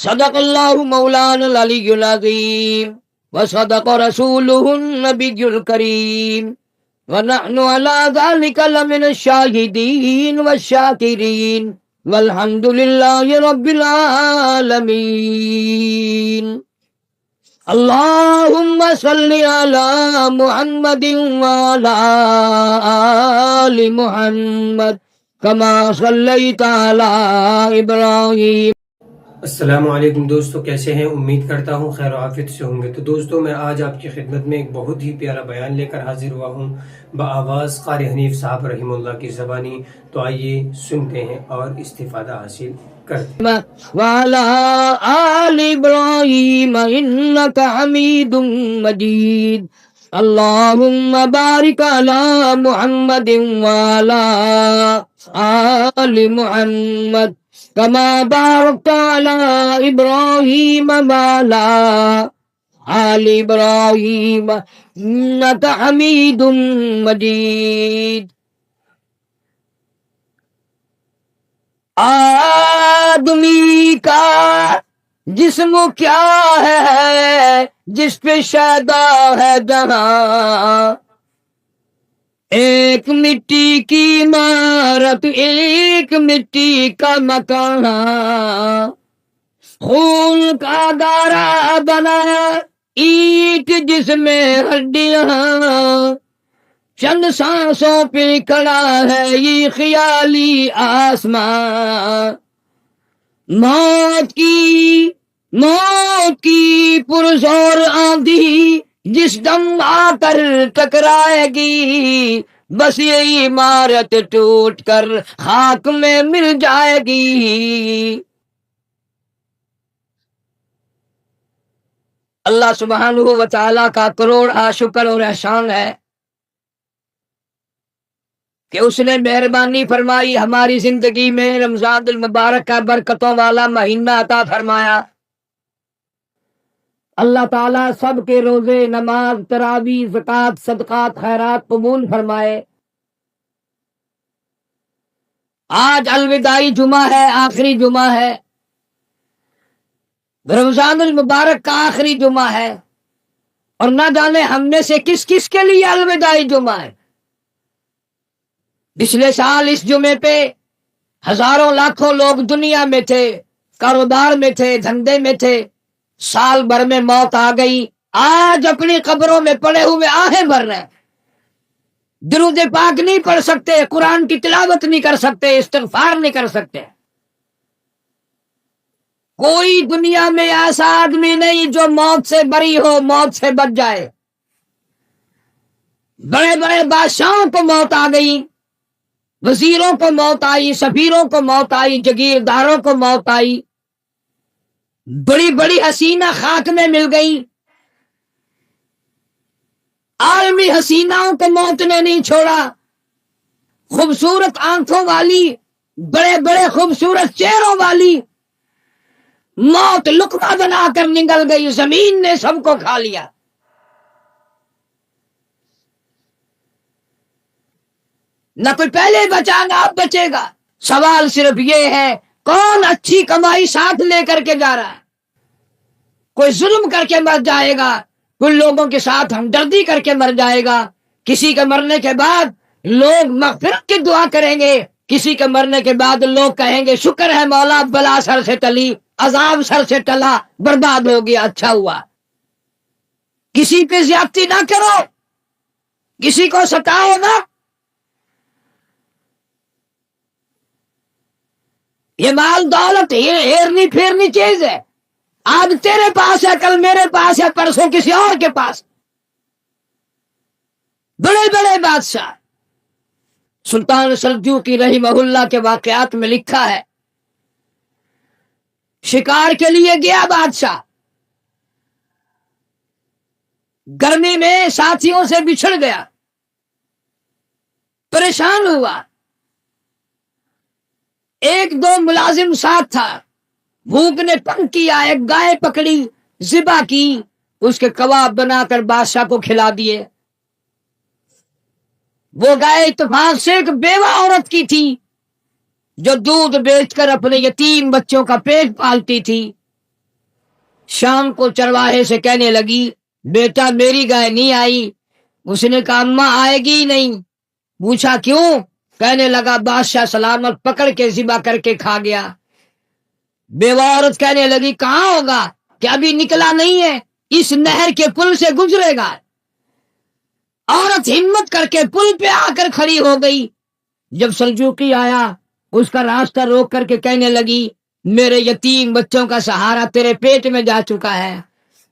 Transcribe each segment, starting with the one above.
صدق اللہ مولانا العلی العظیم وصدق رسولہ النبی الکریم ونحن على ذلك لمن الشاہدین والشاکرین والحمد للہ رب العالمین. اللہم صل علی محمد وعلی آل محمد کما صلیت علی ابراہیم. السلام علیکم دوستو، کیسے ہیں؟ امید کرتا ہوں خیر و عافیت سے ہوں گے. تو دوستو، میں آج آپ کی خدمت میں ایک بہت ہی پیارا بیان لے کر حاضر ہوا ہوں بآواز قاری حنیف صاحب رحمہ اللہ کی زبانی. تو آئیے سنتے ہیں اور استفادہ حاصل کرتے ہیں. وعلی آل ابراہیم انک حمید مجید. اللہم بارک علی محمد وعلی آل محمد کما بارکت علی ابراہیم وعلی آل ابراہیم انک حمید مجید. آدمی کا جسم کیا ہے جس پہ شیدا ہے جہاں، ایک مٹی کی عمارت ایک مٹی کا مکان، خون کا گارا بنایا اینٹ جس میں ہڈیاں، چند سانسوں پہ کھڑا ہے یہ خیالی آسمان. موت کی پرزور آندھی جس دم آ کر ٹکرائے گی، بس یہ عمارت ٹوٹ کر خاک میں مل جائے گی. اللہ سبحانہ و تعالیٰ کا کروڑ شکر اور احسان ہے کہ اس نے مہربانی فرمائی، ہماری زندگی میں رمضان المبارک کا برکتوں والا مہینہ عطا فرمایا. اللہ تعالیٰ سب کے روزے، نماز، تراویح، زکوٰۃ، صدقات، خیرات قبول فرمائے. آج الوداعی جمعہ ہے، آخری جمعہ ہے، رمضان المبارک کا آخری جمعہ ہے، اور نہ جانے ہم میں سے کس کس کے لیے الوداعی جمعہ ہے. پچھلے سال اس جمعے پہ ہزاروں لاکھوں لوگ دنیا میں تھے، کاروبار میں تھے، دھندے میں تھے. سال بھر میں موت آ گئی، آج اپنی قبروں میں پڑے ہوئے آہیں بھر رہے ہیں. درود پاک نہیں پڑھ سکتے، قرآن کی تلاوت نہیں کر سکتے، استغفار نہیں کر سکتے. کوئی دنیا میں ایسا آدمی نہیں جو موت سے بری ہو، موت سے بچ جائے. بڑے بڑے بادشاہوں کو موت آ گئی، وزیروں کو موت آئی، سفیروں کو موت آئی، جگیرداروں کو موت آئی، بڑی بڑی حسینہ خاک میں مل گئی. عالمی حسیناؤں کو موت نے نہیں چھوڑا. خوبصورت آنکھوں والی، بڑے بڑے خوبصورت چہروں والی موت لقمہ بنا کر نگل گئی، زمین نے سب کو کھا لیا. نہ کوئی پہلے بچا نہ اب بچے گا. سوال صرف یہ ہے کون اچھی کمائی ساتھ لے کر کے جا رہا ہے. کوئی ظلم کر کے مر جائے گا، کوئی لوگوں کے ساتھ ہمدردی کر کے مر جائے گا. کسی کے مرنے کے بعد لوگ مغفرت کی دعا کریں گے، کسی کے مرنے کے بعد لوگ کہیں گے شکر ہے مولا بلا سر سے ٹلی، عذاب سر سے ٹلا، برباد ہو گیا، اچھا ہوا. کسی پہ زیادتی نہ کرو، کسی کو ستاؤ نہ. یہ مال دولت یہ ہیرنی پھیرنی چیز ہے. آج تیرے پاس ہے، کل میرے پاس ہے، پرسوں کسی اور کے پاس. بڑے بڑے بادشاہ، سلطان سلجوقی رحمہ اللہ کے واقعات میں لکھا ہے، شکار کے لیے گیا بادشاہ، گرمی میں ساتھیوں سے بچھڑ گیا، پریشان ہوا. ایک دو ملازم ساتھ تھا، بھوک نے تنگ کیا، ایک گائے پکڑی، ذبح کی، اس کے کباب بنا کر بادشاہ کو کھلا دیے. وہ گائے اتفاق سے ایک بیوہ عورت کی تھی جو دودھ بیچ کر اپنے یتیم بچوں کا پیٹ پالتی تھی. شام کو چرواہے سے کہنے لگی بیٹا میری گائے نہیں آئی. اس نے کہا اماں آئے گی ہی نہیں. پوچھا کیوں؟ کہنے لگا بادشاہ سلامت پکڑ کے ذبح کر کے کھا گیا. بیوہ عورت کہنے لگی کہاں ہوگا کہ ابھی نکلا نہیں ہے، اس نہر کے پل سے گزرے گا. عورت ہمت کر کے پل پہ آ کر کھڑی ہو گئی. جب سلجوقی آیا اس کا راستہ روک کر کے کہنے لگی میرے یتیم بچوں کا سہارا تیرے پیٹ میں جا چکا ہے.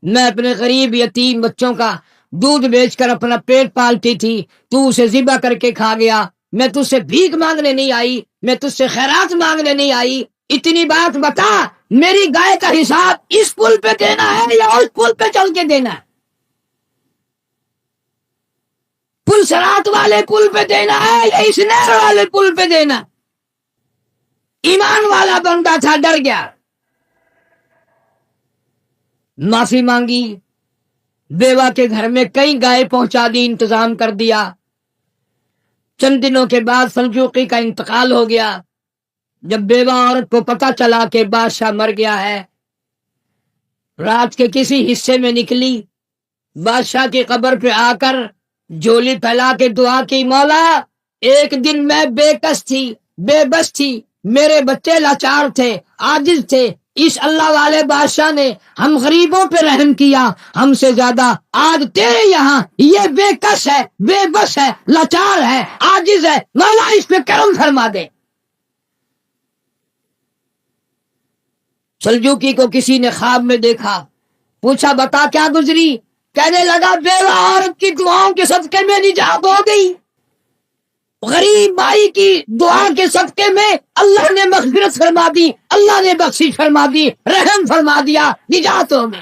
میں اپنے غریب یتیم بچوں کا دودھ بیچ کر اپنا پیٹ پالتی تھی، تو اسے ذبح کر کے کھا گیا. میں تجھ سے بھیک مانگنے نہیں آئی، میں تجھ سے خیرات مانگنے نہیں آئی. اتنی بات بتا، میری گائے کا حساب اس پل پہ دینا ہے یا اس پل پہ چل کے دینا ہے؟ پل سرات والے پل پہ دینا ہے یا اس نہر والے پل پہ دینا؟ ایمان والا بندہ تھا، ڈر گیا، معافی مانگی. بیوہ کے گھر میں کئی گائے پہنچا دی، انتظام کر دیا. چند دنوں کے بعد سلجوقی کا انتقال ہو گیا. جب بیوہ عورت کو پتہ چلا کہ بادشاہ مر گیا ہے، رات کے کسی حصے میں نکلی، بادشاہ کی قبر پہ آ کر جھولی پھیلا کے دعا کی مولا ایک دن میں بے کس تھی، بے بس تھی، میرے بچے لاچار تھے، عاجز تھے. اس اللہ والے بادشاہ نے ہم غریبوں پہ رحم کیا، ہم سے زیادہ آج تیرے یہاں یہ بے کس ہے، بے بس ہے، لاچار ہے، عاجز ہے، مولا اس پہ کرم فرما دے. سلجوقی کو کسی نے خواب میں دیکھا، پوچھا بتا کیا گزری؟ کہنے لگا بیوہ عورت کی دعاؤں کے صدقے میں نجات ہو گئی، غریب مائی کی دعا کے صدقے میں اللہ نے مغفرت فرما دی، اللہ نے بخشش فرما دی، رحم فرما دیا، نجات ہو گئی.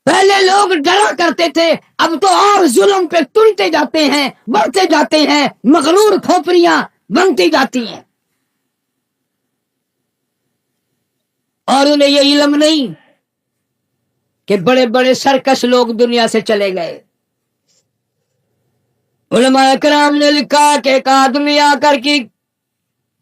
پہلے لوگ ڈرا کرتے تھے، اب تو اور ظلم پہ تلتے جاتے ہیں، بڑھتے جاتے ہیں، مغرور کھوپڑیاں بنتی جاتی ہیں. اور انہیں یہ علم نہیں کہ بڑے بڑے سرکش لوگ دنیا سے چلے گئے. علماء کرام نے لکھا کہ ایک آدمی آ کر کی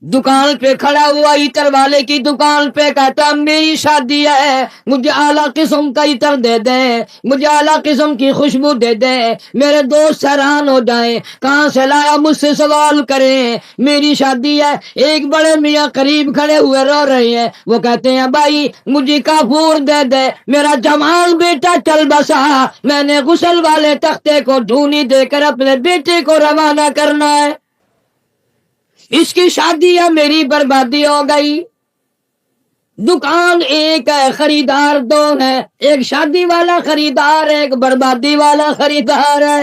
دکان پہ کھڑا ہوا، عطر والے کی دکان پہ، کہتا میری شادی ہے، مجھے اعلیٰ قسم کا عطر دے دیں، مجھے اعلیٰ قسم کی خوشبو دے دیں، میرے دوست حیران ہو جائیں، کہاں سے لایا، مجھ سے سوال کریں، میری شادی ہے. ایک بڑے میاں قریب کھڑے ہوئے رو رہے ہیں، وہ کہتے ہیں بھائی مجھے کافور دے دے، میرا جوان بیٹا چل بسا، میں نے غسل والے تختے کو ڈھونی دے کر اپنے بیٹے کو روانہ کرنا ہے، اس کی شادی ہے، میری بربادی ہو گئی. دکان ایک ہے، خریدار دو ہے، ایک شادی والا خریدار ہے، ایک بربادی والا خریدار ہے.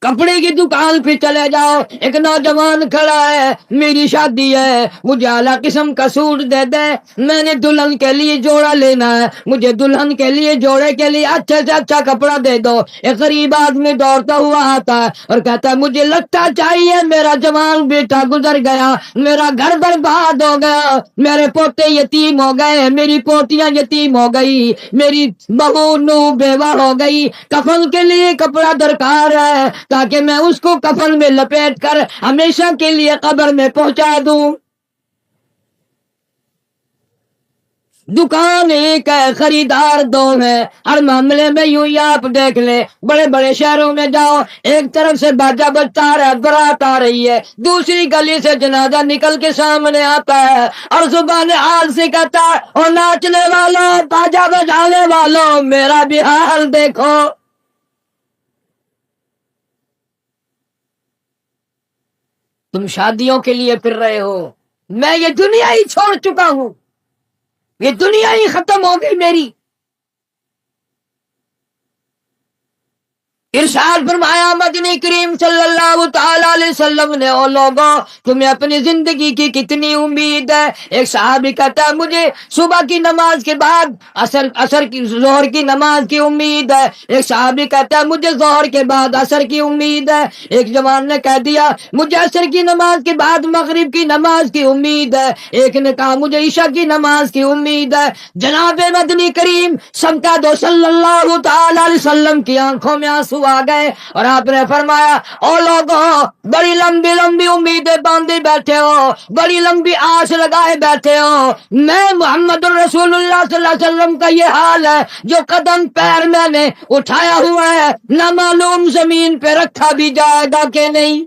کپڑے کی دکان پہ چلے جاؤ، ایک نوجوان کھڑا ہے، میری شادی ہے، مجھے اعلیٰ قسم کا سوٹ دے دے، میں نے دلہن کے لیے جوڑا لینا ہے، مجھے دلہن کے لیے جوڑے کے لیے اچھے سے اچھا کپڑا دے دو. ایک غریب آدمی دوڑتا ہوا آتا ہے اور کہتا ہے مجھے لگتا چاہیے، میرا جوان بیٹا گزر گیا، میرا گھر برباد ہو گیا، میرے پوتے یتیم ہو گئے، میری پوتیاں یتیم ہو گئی، میری بہو نو بیوہ ہو گئی، کفن کے لیے کپڑا درکار ہے تاکہ میں اس کو کفن میں لپیٹ کر ہمیشہ کے لیے قبر میں پہنچا دوں. دکان ایک ہے، خریدار دو ہے. ہر معاملے میں یوں ہی آپ دیکھ لیں، بڑے بڑے شہروں میں جاؤ، ایک طرف سے باجا بجتا رہا ہے، برات آ رہی ہے، دوسری گلی سے جنازہ نکل کے سامنے آتا ہے اور زبان حال سے کہتا ہے اور ناچنے والوں، باجا بجانے والوں، میرا بھی حال دیکھو. تم شادیوں کے لیے پھر رہے ہو، میں یہ دنیا ہی چھوڑ چکا ہوں، یہ دنیا ہی ختم ہو گئی میری. ارشاد فرمایا مدنی کریم صلی اللہ تعالی علیہ وسلم نے، او لوگوں تمہیں اپنی زندگی کی کتنی امید ہے؟ ایک صحابی کہتا ہے مجھے صبح کی نماز کے بعد عصر کی ظہر کی نماز کی امید ہے. ایک صحابی کہتا ہے مجھے ظہر کے بعد عصر کی امید ہے. ایک جوان نے کہہ دیا مجھے عصر کی نماز کے بعد مغرب کی نماز کی امید ہے. ایک نے کہا مجھے عشاء کی نماز کی امید ہے. جناب مدنی کریم سمتا دو صلی اللہ تعالی علیہ وسلم کی آنکھوں میں آنسو آنسو آ گئے اور آپ نے فرمایا او لوگوں بڑی لمبی لمبی امیدیں باندھے بیٹھے ہو, بڑی لمبی آس لگائے بیٹھے ہو, میں محمد رسول اللہ صلی اللہ علیہ وسلم کا یہ حال ہے جو قدم پیر میں نے اٹھایا ہوا ہے نہ معلوم زمین پہ رکھا بھی جائے گا کہ نہیں.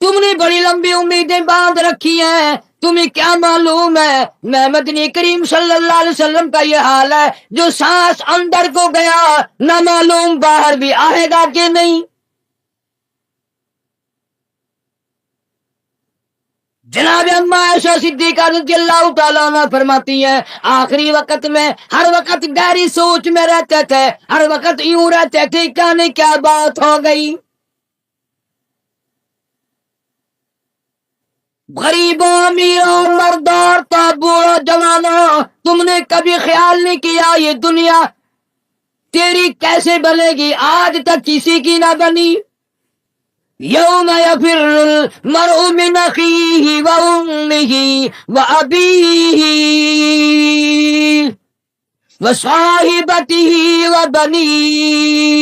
تم نے بڑی لمبی امیدیں باندھ رکھی ہیں, تمہیں کیا معلوم ہے میں مدنی کریم صلی اللہ علیہ وسلم کا یہ حال ہے جو سانس اندر کو گیا نہ معلوم باہر بھی آئے گا کہ نہیں. جناب اما عائشہ صدیقہ رضی اللہ تعالیٰ عنہ فرماتی ہے آخری وقت میں ہر وقت گہری سوچ میں رہتے تھے, ہر وقت یوں رہتے تھے کیا نہیں کیا بات ہو گئی. غریبوں امیروں مردوں بوڑھوں جوانوں تم نے کبھی خیال نہیں کیا یہ دنیا تیری کیسے بنے گی, آج تک کسی کی نہ بنی. یوم یفر المرء من اخیہ وامہ وابیہ وصاحبتہ وبنیہ.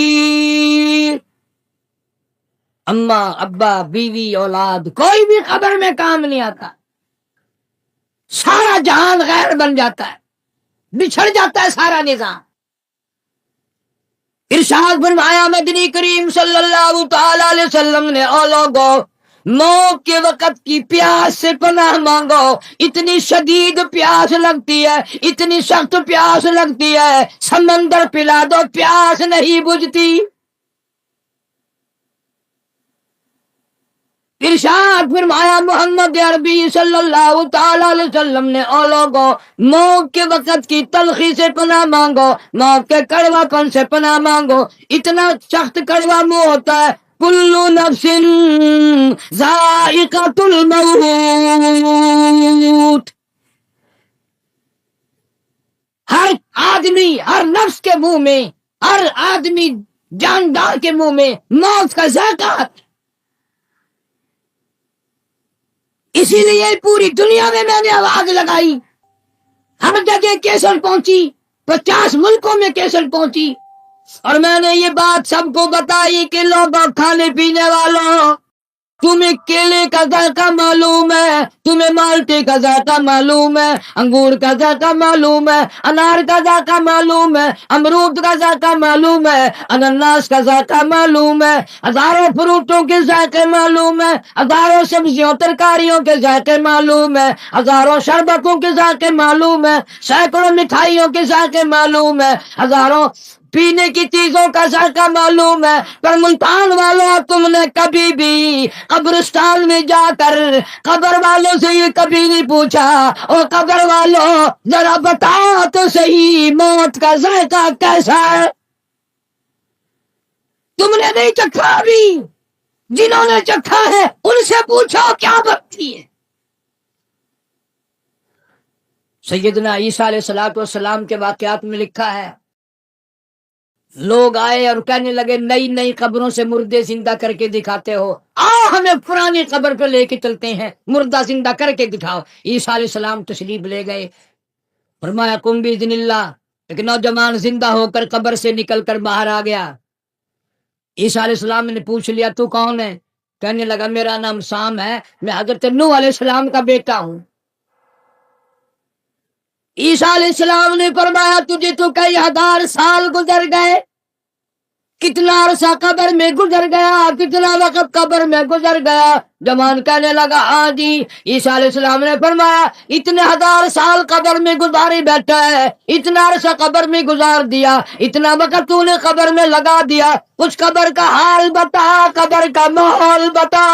اماں ابا بیوی اولاد کوئی بھی خبر میں کام نہیں آتا, سارا جہان غیر بن جاتا ہے, بچھڑ جاتا ہے سارا نظام. ارشاد فرمایا مدنی کریم صلی اللہ تعالی علیہ وسلم نے او لوگوں موت کے وقت کی پیاس سے پناہ مانگو, اتنی شدید پیاس لگتی ہے, اتنی سخت پیاس لگتی ہے, سمندر پلا دو پیاس نہیں بجھتی. ارشاد فرمایا محمد عربی صلی اللہ تعالی علیہ وسلم نے او لوگوں موت کے وقت کی تلخی سے پناہ مانگو, موت کے کڑوا پن سے پناہ مانگو, اتنا سخت کڑوا منہ ہوتا ہے. کل نفس ذائقۃ الموت, ہر آدمی ہر نفس کے منہ میں, ہر آدمی جاندار کے منہ میں موت کا ذائقہ. اسی لیے پوری دنیا میں نے آواز لگائی, ہر جگہ کیسٹ پہنچی, 50 ملکوں میں کیسٹ پہنچی, اور میں نے یہ بات سب کو بتائی کہ لوگوں کھانے پینے والوں تمہیں کیلے کا ذائقہ معلوم ہے, تمہیں مالٹے کا ذائقہ معلوم ہے, انگور کا ذائقہ معلوم ہے, انار کا ذائقہ معلوم ہے, امرود کا ذائقہ معلوم ہے, انناس کا ذائقہ معلوم ہے, ہزاروں فروٹوں کے ذائقے معلوم ہے, ہزاروں سبزیوں ترکاریوں کے ذائقے معلوم ہے, ہزاروں شربتوں کے ذائقے معلوم ہے, سینکڑوں مٹھائیوں کے ذائقے معلوم ہے, ہزاروں پینے کی چیزوں کا ذائقہ معلوم ہے. پر ملتان والوں تم نے کبھی بھی قبرستان میں جا کر قبر والوں سے یہ کبھی نہیں پوچھا اور قبر والوں ذرا بتاؤ تو صحیح موت کا ذائقہ کیسا ہے. تم نے نہیں چکھا بھی, جنہوں نے چکھا ہے ان سے پوچھو کیا بنتی ہے. سیدنا عیسیٰ علیہ السلام کے واقعات میں لکھا ہے لوگ آئے اور کہنے لگے نئی نئی قبروں سے مردے زندہ کر کے دکھاتے ہو, آؤ ہمیں پرانی قبر پہ لے کے چلتے ہیں, مردہ زندہ کر کے دکھاؤ. عیسیٰ علیہ السلام تشریف لے گئے, فرمایا قم باذن اللہ. ایک نوجوان زندہ ہو کر قبر سے نکل کر باہر آ گیا. عیسیٰ علیہ السلام نے پوچھ لیا تو کون ہے؟ کہنے لگا میرا نام سام ہے, میں حضرت نوح علیہ السلام کا بیٹا ہوں. عیسیٰ علیہ السلام نے فرمایا تجھے تو کئی 1000 سال گزر گئے, کتنا عرصہ قبر میں گزر گیا, کتنا وقت قبر میں گزر گیا. جوان کہنے لگا ہاں جی. عیسیٰ علیہ السلام نے فرمایا اتنے 1000 سال قبر میں گزاری بیٹھا ہے, اتنا عرصہ قبر میں گزار دیا, اتنا وقت تو نے قبر میں لگا دیا, اس قبر کا حال بتا, قبر کا ماحول بتا,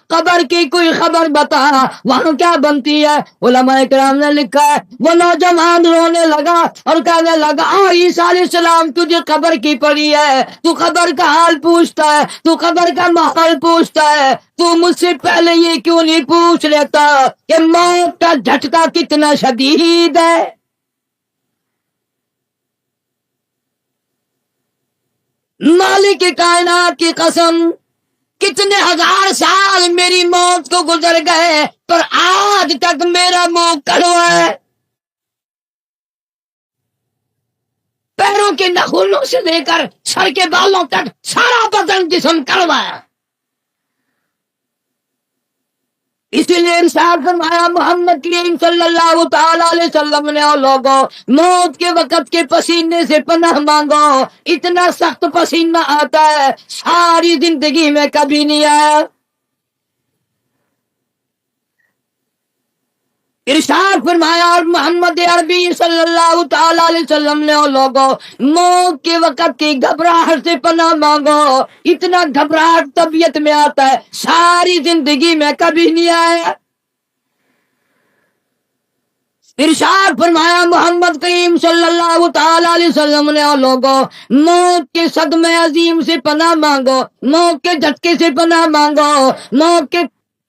قبر کی کوئی خبر بتا, وہاں کیا بنتی ہے. علماء کرام نے لکھا ہے وہ نوجوان رونے لگا اور کہنے لگا عیسیٰ علیہ السلام تجھے قبر کی پڑی ہے, تو قبر کا حال پوچھتا ہے, تو قبر کا ماحول پوچھتا ہے, تو مجھ سے پہلے یہ کیوں نہیں پوچھ لیتا کہ موت کا جھٹکا کتنا شدید ہے. مالک کائنات کی قسم کتنے 1000 سال میری موت کو گزر گئے پر آج تک میرا منہ کڑوا ہے. پیروں کے نخونوں سے لے کر سر کے بالوں تک سارا بدن جسم کڑوا ہے۔ اسی لیے ارشاد فرمایا محمد کریم صلی اللہ تعالی علیہ وسلم نے، اور لوگوں موت کے وقت کے پسینے سے پناہ مانگو، اتنا سخت پسینہ آتا ہے ساری زندگی میں کبھی نہیں آیا۔ ارشاد فرمایا اور محمد عربی صلی اللہ تعالی علیہ وسلم نے، اور لوگوں موت کے وقت کی گھبراہٹ سے پناہ مانگو، اتنا گھبراہٹ طبیعت میں آتا ہے ساری زندگی میں کبھی نہیں آیا۔ ارشاد فرمایا محمد کریم صلی اللہ تعالی علیہ وسلم نے، اور لوگوں موت کے صدمے عظیم سے پناہ مانگو، موت کے جھٹکے سے پناہ مانگو، موت کے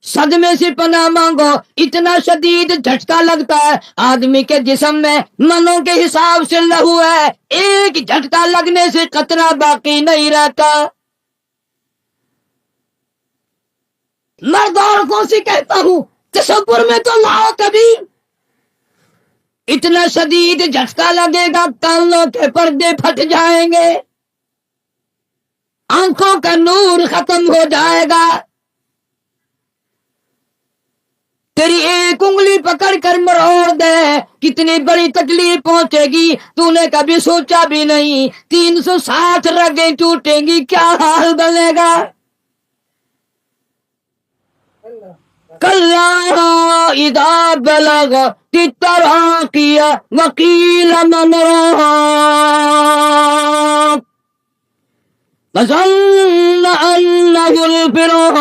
صدمے سے پناہ مانگو، اتنا شدید جھٹکا لگتا ہے آدمی کے جسم میں منوں کے حساب سے لہو ہے، ایک جھٹکا لگنے سے قطرہ باقی نہیں رہتا۔ مرد عورتوں سے کہتا ہوں تصور میں تو لاؤ کبھی، اتنا شدید جھٹکا لگے گا کانوں کے پردے پھٹ جائیں گے، آنکھوں کا نور ختم ہو جائے گا، تیری ایک انگلی پکڑ کر مروڑ دے کتنی بڑی تکلیف پہنچے گی، تو نے کبھی سوچا بھی نہیں۔ 360 رگیں ٹوٹیں گی، کیا حال بنے گا۔ کلا اذا بلغت التراقی وقیل من راق وظن انه الفراق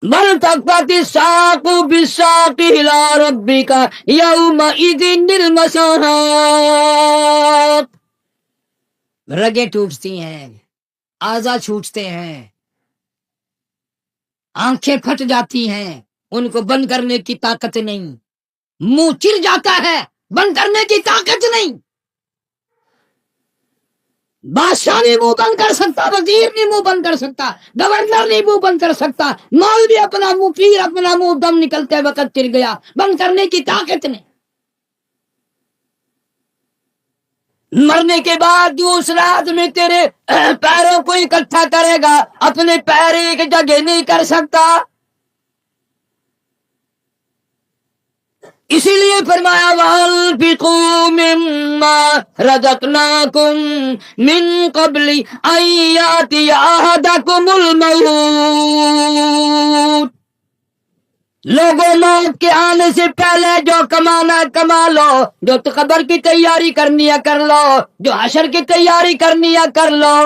والتفت الساق بالساق الى ربك يومئذ المساق۔ رگیں ٹوٹتی ہیں، اعضا چھوٹتے ہیں، آنکھیں پھٹ جاتی ہیں، ان کو بند کرنے کی طاقت نہیں، منہ چر جاتا ہے، بند کرنے کی طاقت نہیں۔ بادشاہ نہیں منہ بند کر سکتا، وزیر نہیں منہ بند کر سکتا، گورنر نہیں منہ بند کر سکتا، مولوی اپنا منہ، پیر اپنا منہ دم نکلتے وقت چر گیا، بند کرنے کی طاقت نہیں۔ مرنے کے بعد دوسرا آدمی تیرے پیروں کو اکٹھا کرے گا، اپنے پیر ایک جگہ نہیں کر سکتا۔ اسی لیے فرمایا وَأَنفِقُوا مِمَّا رَزَقْنَاكُم مِّن قَبْلِ أَن يَأْتِيَ أَحَدَكُمُ الْمَوْتُ، لوگوں موت کے آنے سے پہلے جو کمانا ہے کما لو، جو قبر کی تیاری کرنی ہے کر لو، جو حشر کی تیاری کرنی ہے کر لو۔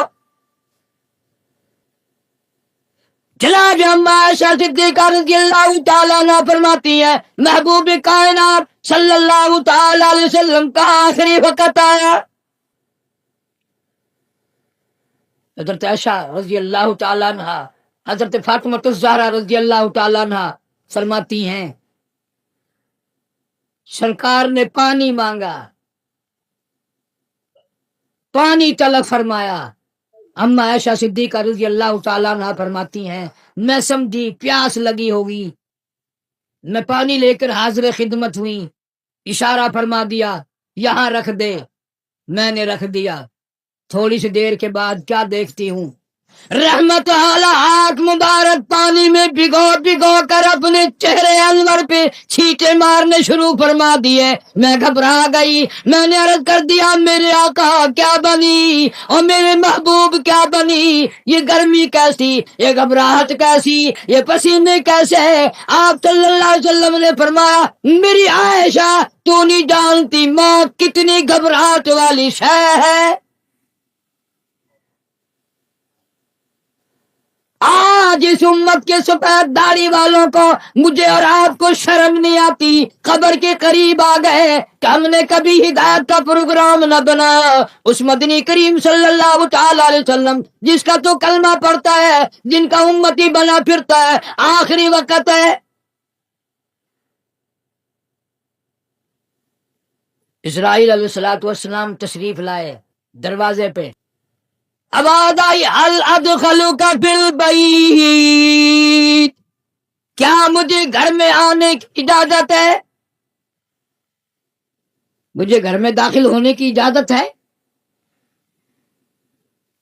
جناب اما عائشہ صدیقہ رضی اللہ تعالیٰ عنہ فرماتی ہیں محبوب کائنات صلی اللہ تعالی علیہ وسلم کا آخری وقت آیا، حضرت عائشہ رضی اللہ تعالیٰ عنہ، حضرت فاطمہ الزہرا رضی اللہ تعالیٰ عنہ فرماتی ہیں سرکار نے پانی مانگا، پانی طلب فرمایا، اما عائشہ صدیقہ رضی اللہ تعالیٰ عنہ فرماتی ہیں میں سمجھی پیاس لگی ہوگی، میں پانی لے کر حاضر خدمت ہوئی، اشارہ فرما دیا یہاں رکھ دے، میں نے رکھ دیا، تھوڑی سی دیر کے بعد کیا دیکھتی ہوں رحمت والا ہاتھ مبارک پانی میں بھگو کر اپنے چہرے انور پہ چھینٹے مارنے شروع فرما دیے۔ میں گھبرا گئی، میں نے عرض کر دیا میرے آقا کیا بنی اور میرے محبوب کیا بنی، یہ گرمی کیسی، یہ گھبراہٹ کیسی، یہ پسینے کیسے؟ آپ صلی اللہ علیہ وسلم نے فرمایا میری عائشہ تو نہیں جانتی موت کتنی گھبراہٹ والی شے ہے۔ آج اس امت کے سفید داڑھی والوں کو، مجھے اور آپ کو شرم نہیں آتی، قبر کے قریب آ گئے کہ ہم نے کبھی ہدایت کا پروگرام نہ بنایا۔ اس مدنی کریم صلی اللہ تعالی علیہ وسلم جس کا تو کلمہ پڑھتا ہے، جن کا امتی بنا پھرتا ہے، آخری وقت ہے۔ اسرائیل علیہ السلام تشریف لائے دروازے پہ، آواز آئی هل ادخلک فی البیت، کیا مجھے گھر میں آنے کی اجازت ہے؟ مجھے گھر میں داخل ہونے کی اجازت ہے؟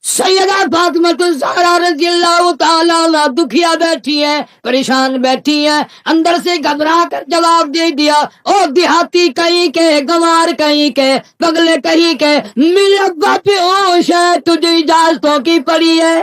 سیدہ فاطمہ الزہرا رضی اللہ تعالیٰ عنہا دکھیا بیٹھی ہیں، پریشان بیٹھی ہیں، اندر سے گھبرا کر جواب دے دیا، او دیہاتی کہیں کے، گنوار کہیں کے، پگلے کہیں کے، میرے ابا پہ ہوش ہے، تجھے اجازتوں کی پڑی ہے۔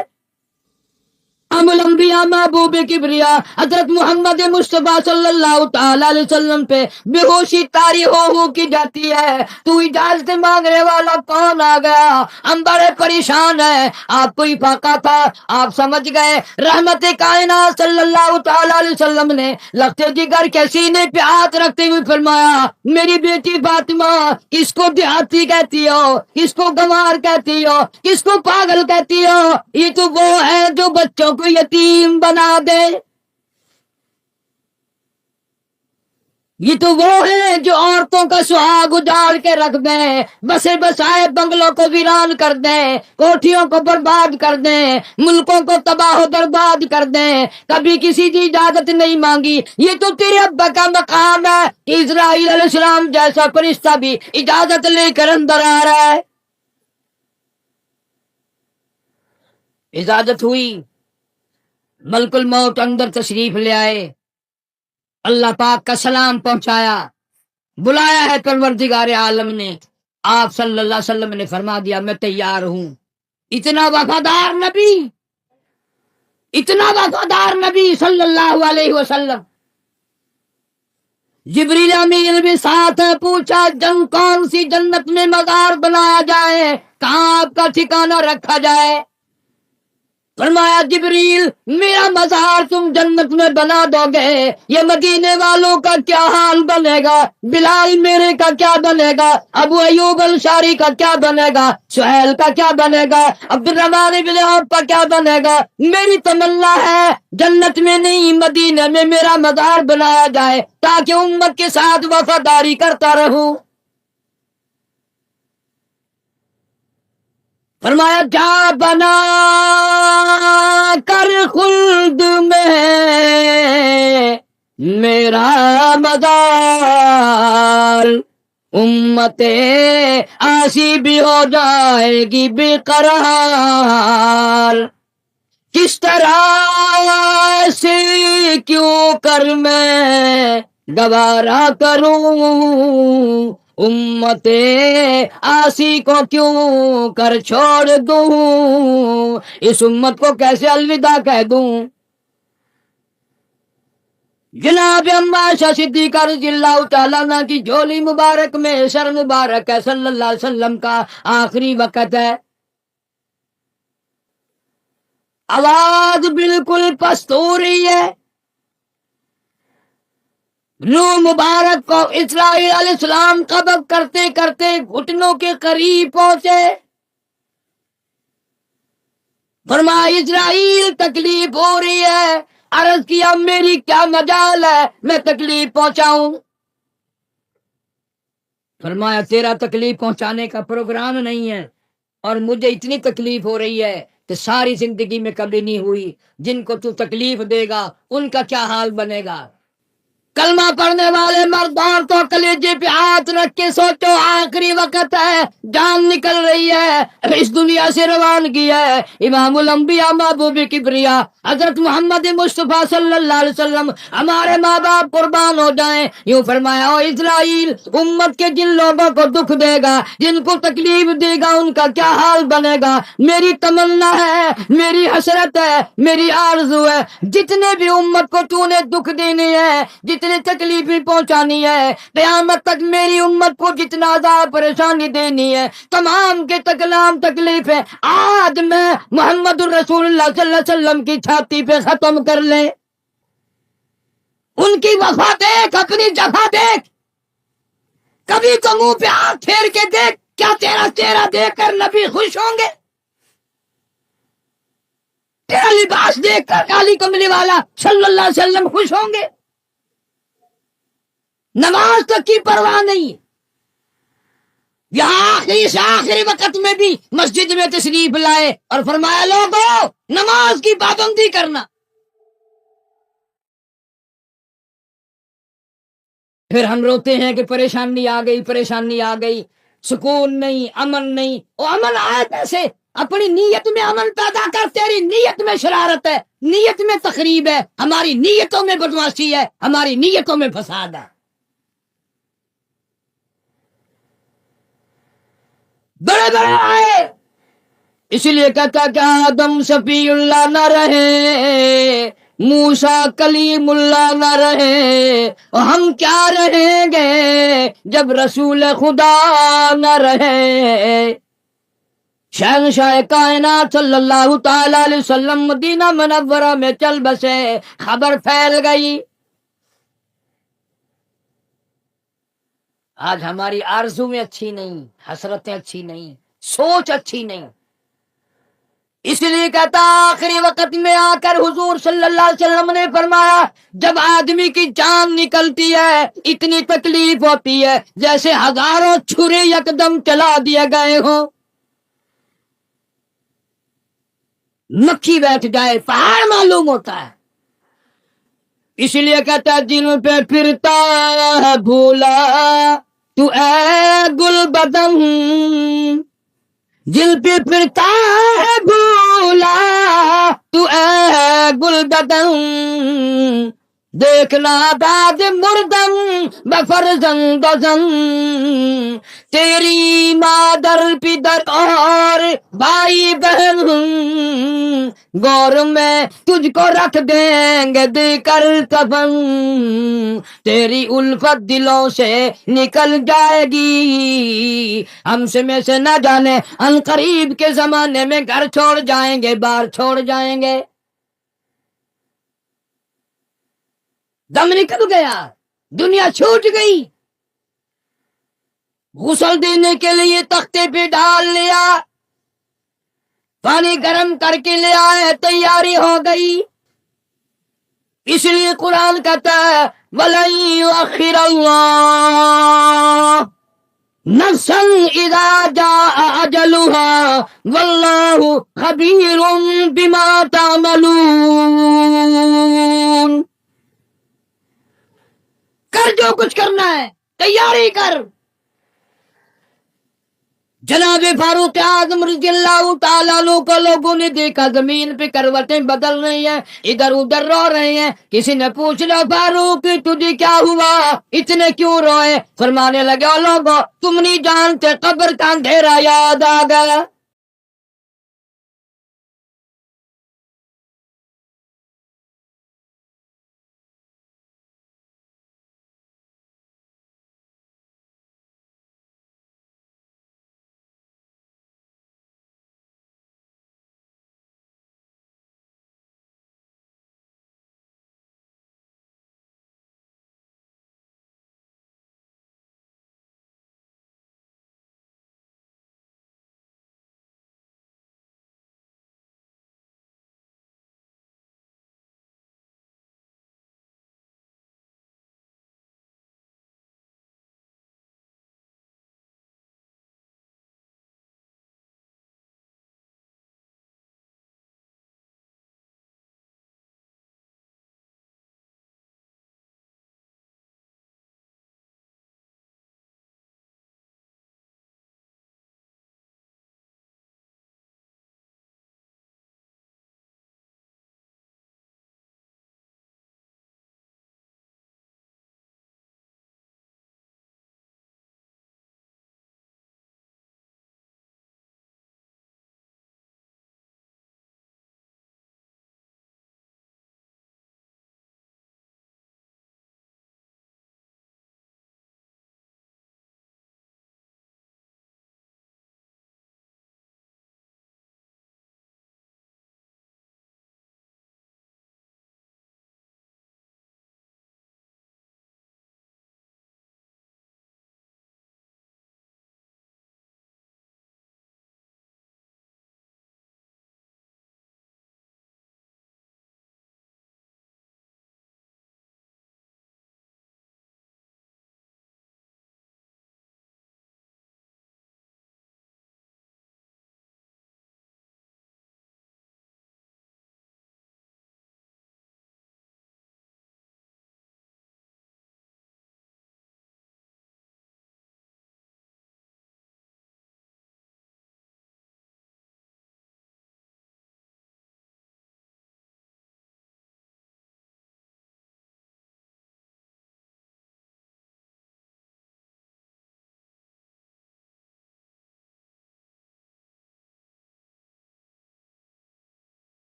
ام الانبیاء محبوب کبریا حضرت محمد مصطفیٰ صلی اللہ تعالی علیہ وسلم پہ بے ہوشی طاری ہو کی جاتی ہے، تو اجازت مانگنے والا کون آ گیا؟ ہم بڑے پریشان ہیں، آپ کو فاقہ تھا، آپ سمجھ گئے۔ رحمت کائنات صلی اللہ تعالی علیہ وسلم نے لخت جگر کے سینے پہ ہاتھ رکھتے ہوئے فرمایا، میری بیٹی فاطمہ، کس کو دیہاتی کہتی ہو، کس کو گنوار کہتی ہو، کس کو پاگل کہتی ہو؟ یہ تو وہ ہے جو بچوں کو یتیم بنا دے، یہ تو وہ ہے جو عورتوں کا سہاگ اجاڑ کے رکھ دیں، بسے بسائے بنگلوں کو ویران کر دیں، کوٹھیوں کو برباد کر دیں، ملکوں کو تباہ و برباد کر دیں، کبھی کسی کی اجازت نہیں مانگی۔ یہ تو تیرے ابا کا مقام ہے کہ اسرائیل علیہ السلام جیسا فرشتہ بھی اجازت لے کر اندر آ رہا ہے۔ اجازت ہوئی، ملک الموت اندر تشریف لے آئے، اللہ پاک کا سلام پہنچایا، بلایا ہے پروردگار عالم نے، آپ صلی اللہ علیہ وسلم نے فرما دیا میں تیار ہوں۔ اتنا وفادار نبی، اتنا وفادار نبی صلی اللہ علیہ وسلم۔ جبریل امین بھی ساتھ ہے، پوچھا جنگ کون سی جنت میں مزار بنایا جائے، کہاں آپ کا ٹھکانہ رکھا جائے؟ فرمایا جبریل میرا مزار تم جنت میں بنا دو گے، یہ مدینے والوں کا کیا حال بنے گا؟ بلال میرے کا کیا بنے گا؟ ابو ایوب انصاری کا کیا بنے گا؟ سہیل کا کیا بنے گا؟ عبد الرحمن بن عوف کا کیا بنے گا؟ میری تمنا ہے جنت میں نہیں مدینے میں میرا مزار بنایا جائے تاکہ امت کے ساتھ وفاداری کرتا رہوں۔ فرمایا جا بنا کر خلد میں میرا مزار، امت آسی بھی ہو جائے گی بے قرار، کس طرح سے کیوں کر میں گوارا کروں، امت آسی کو کیوں کر چھوڑ دوں، اس امت کو کیسے الوداع کہہ دوں۔ جناب عائشہ صدیقہ رضی اللہ تعالیٰ عنہ کی جھولی مبارک میں سر مبارک ہے، صلی اللہ علیہ وسلم کا آخری وقت ہے، آواز بالکل پست ہو رہی ہے، روح مبارک کو اسرائیل علیہ السلام قبض کرتے کرتے گھٹنوں کے قریب پہنچے۔ فرمایا اسرائیل تکلیف ہو رہی ہے، عرض کیا میری کیا مجال ہے میں تکلیف پہنچاؤں؟ فرمایا تیرا تکلیف پہنچانے کا پروگرام نہیں ہے، اور مجھے اتنی تکلیف ہو رہی ہے کہ ساری زندگی میں کبھی نہیں ہوئی، جن کو تو تکلیف دے گا ان کا کیا حال بنے گا۔ کلمہ پڑھنے والے مردان تو کلیجے پہ ہاتھ رکھ کے سوچو، آخری وقت ہے، جان نکل رہی ہے، اس دنیا سے روانگی ہے۔ امام الانبیاء محبوب کبریا حضرت محمد مصطفیٰ صلی اللہ علیہ وسلم ہمارے ماں باپ قربان ہو جائیں، یوں فرمایا او اسرائیل، امت کے جن لوگوں کو دکھ دے گا، جن کو تکلیف دے گا، ان کا کیا حال بنے گا۔ میری تمنا ہے، میری حسرت ہے، میری آرزو ہے، جتنے بھی امت کو تو نے دکھ دینے ہیں، جتنے تکلیفیں پہنچانی ہے، قیامت تک میری امت کو جتنا عذاب پریشانی دینی ہے، تمام کے تکلام تکلیفیں آج میں محمد الرسول اللہ صلی اللہ علیہ وسلم کی چھاتی پہ ختم کر لیں۔ ان کی وفا دیکھ، اپنی جفا دیکھ، کبھی تو منہ پہ ہاتھ پھیر کے دیکھ، کیا تیرا چہرہ دیکھ کر نبی خوش ہوں گے؟ تیرا لباس دیکھ کر کالی کملی والا صلی اللہ علیہ وسلم خوش ہوں گے؟ نماز تک کی پرواہ نہیں، یہاں آخری وقت میں بھی مسجد میں تشریف لائے اور فرمایا لوگو نماز کی پابندی کرنا۔ پھر ہم روتے ہیں کہ پریشانی آ گئی، پریشانی آ گئی، سکون نہیں، امن نہیں۔ اور امن آیا کیسے؟ اپنی نیت میں امن پیدا کر، تیری نیت میں شرارت ہے، نیت میں تخریب ہے، ہماری نیتوں میں بدمعاشی ہے، ہماری نیتوں میں فساد ہے۔ بڑے بڑے آئے، اس لیے کہتا کہ آدم صفی اللہ نہ رہے، موسیٰ کلیم اللہ نہ رہے، اور ہم کیا رہیں گے جب رسول خدا نہ رہے۔ شہنشاہ کائنات صلی اللہ تعالی علیہ وسلم مدینہ منورہ میں چل بسے، خبر پھیل گئی۔ آج ہماری آرزویں اچھی نہیں، حسرتیں اچھی نہیں، سوچ اچھی نہیں۔ اس لیے کہتا آخری وقت میں آ کر حضور صلی اللہ علیہ وسلم نے فرمایا، جب آدمی کی جان نکلتی ہے اتنی تکلیف ہوتی ہے جیسے ہزاروں چھری یکدم چلا دیے گئے ہوں، مکھی بیٹھ جائے پہاڑ معلوم ہوتا ہے۔ اس لیے کہتا ہے دل پہ پھرتا ہے بھولا تو اے گل بدن، دل پہ پھرتا ہے بھولا تو اے گل بدن، دیکھنا داد مردم بفرزند زن، تیری مادر پدر اور بھائی بہن گور میں تجھ کو رکھ دیں گے دے کر کفن، تیری الفت دلوں سے نکل جائے گی، ہم سے میں سے نہ جانے ان قریب کے زمانے میں گھر چھوڑ جائیں گے، بار چھوڑ جائیں گے۔ دم نکل گیا، دنیا چھوٹ گئی، غسل دینے کے لیے تختے پہ ڈال لیا، پانی گرم کر کے لے آئے، تیاری ہو گئی۔ اس لیے قرآن کہتا ہے وَلَن يُؤَخِّرَ اللَّهُ نَفْسًا إِذَا جَاءَ أَجَلُهَا وَاللَّهُ خَبِيرٌ بِمَا تَعْمَلُونَ۔ کر جو کچھ کرنا ہے، تیاری کر۔ جناب فاروق اعظم رضی اللہ تعالیٰ عنہ کو لوگوں نے دیکھا زمین پہ کروٹیں بدل رہی ہیں، ادھر ادھر رو رہے ہیں۔ کسی نے پوچھ لیا فاروق تجھے کیا ہوا، اتنے کیوں روئے؟ فرمانے لگے او لوگو تم نہیں جانتے، قبر کا اندھیرا یاد آ گیا۔